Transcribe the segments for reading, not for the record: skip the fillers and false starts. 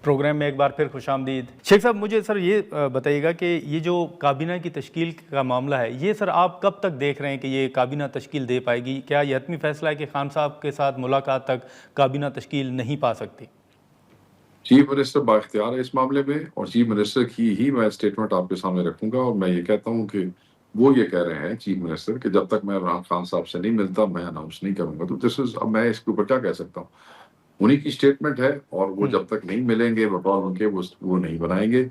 Programme میں ایک بار پھر خوش آمدید۔ شیخ صاحب مجھے سر یہ بتائیے گا کہ یہ جو کابینہ کی تشکیل کا معاملہ ہے، یہ سر آپ کب تک دیکھ رہے ہیں کہ یہ کابینہ تشکیل دے پائے گی؟ کیا یہ حتمی فیصلہ ہے کہ خان صاحب کے ساتھ ملاقات تک کابینہ تشکیل نہیں پا سکتی؟ چیف منسٹر بااختیار ہے اس معاملے میں، اور چیف منسٹر کی ہی میں اسٹیٹمنٹ آپ کے سامنے رکھوں گا، اور میں یہ کہتا ہوں کہ وہ یہ کہہ رہے ہیں چیف منسٹر کہ جب تک میں عمران خان صاحب سے نہیں ملتا میں اناؤنس نہیں کروں گا۔ تو اب میں اس کے اوپر کیا کہہ سکتا ہوں؟ انہی کی اسٹیٹمنٹ ہے، اور وہ جب تک نہیں ملیں گے بطور ان کے وہ نہیں بنائیں گے،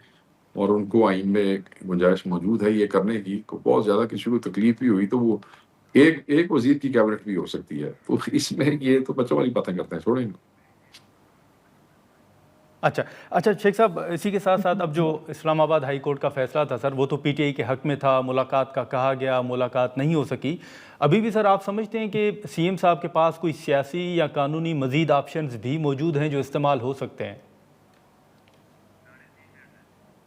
اور ان کو آئین میں گنجائش موجود ہے یہ کرنے کی۔ بہت زیادہ کسی کو تکلیف بھی ہوئی تو وہ ایک وزیر کی کیبنٹ بھی ہو سکتی ہے، تو اس میں یہ تو بچوں والی باتیں کرتے ہیں، چھوڑیں گے۔ اچھا شیخ صاحب، اسی کے ساتھ ساتھ اب جو اسلام آباد ہائی کورٹ کا فیصلہ تھا سر، وہ تو پی ٹی آئی کے حق میں تھا، ملاقات کا کہا گیا، ملاقات نہیں ہو سکی۔ ابھی بھی سر آپ سمجھتے ہیں کہ سی ایم صاحب کے پاس کوئی سیاسی یا قانونی مزید آپشنز بھی موجود ہیں جو استعمال ہو سکتے ہیں؟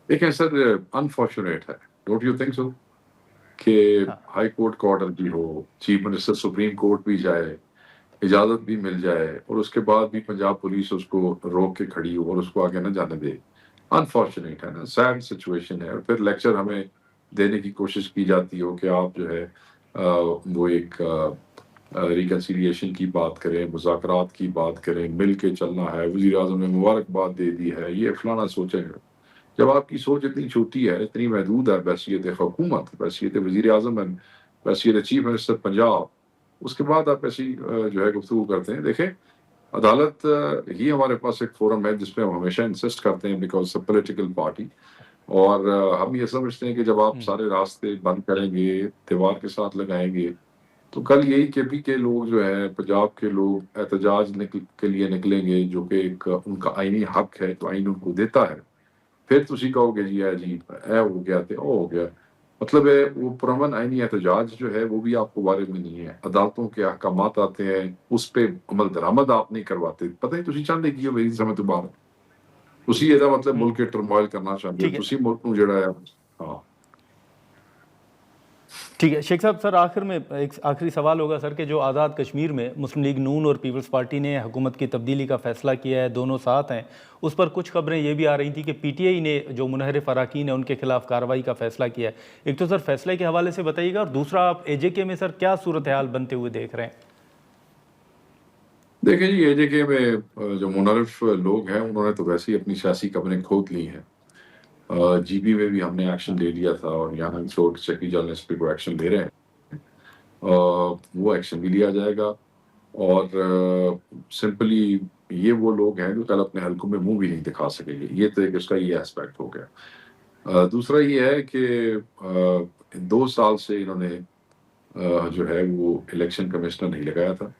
دیکھیں سر، انفارچونیٹ ہے، ڈونٹ یو تھنک سو، کہ ہائی کورٹ کا آرڈر بھی ہو، چیف منسٹر سپریم کورٹ بھی جائے، اجازت بھی مل جائے، اور اس کے بعد بھی پنجاب پولیس اس کو روک کے کھڑی ہو اور اس کو آگے نہ جانے دے۔ انفارچونیٹ ہے نا، سیڈ سچویشن ہے۔ اور پھر لیکچر ہمیں دینے کی کوشش کی جاتی ہو کہ آپ جو ہے وہ ایک ریکنسیلیشن کی بات کریں، مذاکرات کی بات کریں، مل کے چلنا ہے، وزیر اعظم نے مبارکباد دے دی ہے، یہ فلانا سوچیں گے۔ جب آپ کی سوچ اتنی چھوٹی ہے، اتنی محدود ہے بحیثیت حکومت، بحیثیت وزیر اعظم، بحیثیت چیف منسٹر پنجاب، اس کے بعد آپ ایسی جو ہے گفتگو کرتے ہیں۔ دیکھیں، عدالت ہی ہمارے پاس ایک فورم ہے جس پہ ہم ہمیشہ انسسٹ کرتے ہیں، بیکاز پولیٹیکل پارٹی، اور ہم یہ سمجھتے ہیں کہ جب آپ سارے راستے بند کریں گے، دیوار کے ساتھ لگائیں گے، تو کل یہی کے پی کے لوگ جو ہے، پنجاب کے لوگ احتجاج کے لیے نکلیں گے، جو کہ ایک ان کا آئینی حق ہے، تو آئین ان کو دیتا ہے۔ پھر تسی کہو گے جی اے ہو گیا تے او ہو گیا۔ مطلب ہے وہ پرامن آئینی احتجاج جو ہے وہ بھی آپ کو بارے میں نہیں ہے۔ عدالتوں کے احکامات آتے ہیں، اس پہ عمل درآمد آپ نہیں کرواتے۔ پتہ ہی تسی چاہتے کی ہو میری سمجھ تو باہر، تسی یہ مطلب ملک کے ٹرموائل کرنا چاہتے ہو، تسی ملک نو جڑا ہے۔ ہاں ٹھیک ہے شیخ صاحب، سر آخر میں ایک آخری سوال ہوگا سر، کہ جو آزاد کشمیر میں مسلم لیگ نون اور پیپلز پارٹی نے حکومت کی تبدیلی کا فیصلہ کیا ہے، دونوں ساتھ ہیں، اس پر کچھ خبریں یہ بھی آ رہی تھیں کہ پی ٹی آئی نے جو منحرف اراکین ہیں ان کے خلاف کارروائی کا فیصلہ کیا ہے۔ ایک تو سر فیصلے کے حوالے سے بتائیے گا، اور دوسرا آپ اے جے کے میں سر کیا صورتحال بنتے ہوئے دیکھ رہے ہیں؟ دیکھیں جی، اے جے کے میں جو منحرف لوگ ہیں انہوں نے تو ویسے ہی اپنی سیاسی قبریں کھود لی ہیں۔ جی بی میں بھی ہم نے ایکشن لے لیا تھا، اور یہاں چھوٹ چکی جال اس پہ کوئی ایکشن لے رہے ہیں، وہ ایکشن بھی لیا جائے گا۔ اور سمپلی یہ وہ لوگ ہیں جو کل اپنے حلقوں میں منہ بھی نہیں دکھا سکیں گے، یہ تو ایک اس کا یہ اسپیکٹ ہو گیا۔ دوسرا یہ ہے کہ 2 سال سے انہوں نے جو ہے وہ الیکشن کمشنر نہیں لگایا تھا،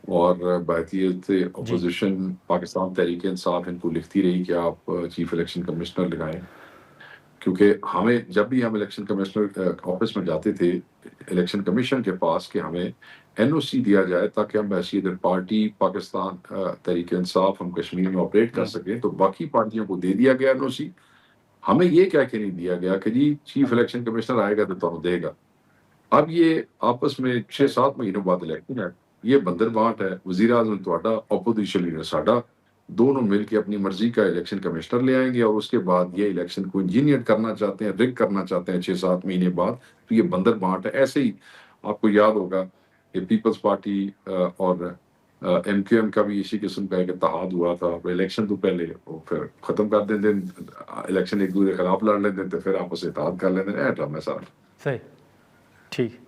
اور بحیثیت اپوزیشن پاکستان تحریک انصاف ان کو لکھتی رہی کہ آپ چیف الیکشن کمشنر لگائیں، کیونکہ ہمیں جب بھی ہم الیکشن کمشنر آفس میں جاتے تھے الیکشن کمیشن کے پاس کہ ہمیں این او سی دیا جائے تاکہ ہم بحیثیت پارٹی پاکستان تحریک انصاف ہم کشمیر میں آپریٹ کر سکیں، تو باقی پارٹیوں کو دے دیا گیا این او سی، ہمیں یہ کہہ کے نہیں دیا گیا کہ جی چیف الیکشن کمشنر آئے گا تو تمہیں دے گا۔ اب یہ آپس میں 6-7 مہینوں بعد الیکشن ہے، یہ بندر بانٹ ہے، وزیر اعظم تہاڈا، اپوزیشن لیڈر ساڈا، دونوں مل کے اپنی مرضی کا الیکشن کمشنر لے آئیں گے، اور اس کے بعد یہ الیکشن کو انجینئر کرنا چاہتے ہیں، رگ کرنا چاہتے ہیں 6-7 مہینے بعد، تو یہ بندر بانٹ ہے۔ ایسے ہی آپ کو یاد ہوگا کہ پیپلز پارٹی اور ایم کیو ایم کا بھی اسی قسم کا ایک اتحاد ہوا تھا، الیکشن تو پہلے وہ پھر ختم کر دیں دیں، الیکشن ایک دوسرے کے خلاف لڑ لیتے تھے، پھر آپس سے اتحاد کر لیتے ہیں، ڈرامہ سارا۔ صحیح، ٹھیک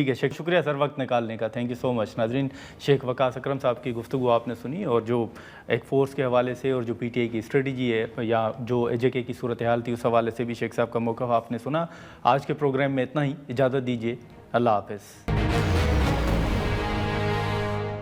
ہے شکریہ سر وقت نکالنے کا، تھینک یو سو مچ۔ ناظرین، شیخ وقاص اکرم صاحب کی گفتگو آپ نے سنی، اور جو ایک فورس کے حوالے سے اور جو پی ٹی آئی کی اسٹریٹجی ہے یا جو اے جے کے کی صورتحال تھی اس حوالے سے بھی شیخ صاحب کا موقف آپ نے سنا۔ آج کے پروگرام میں اتنا ہی، اجازت دیجیے، اللہ حافظ۔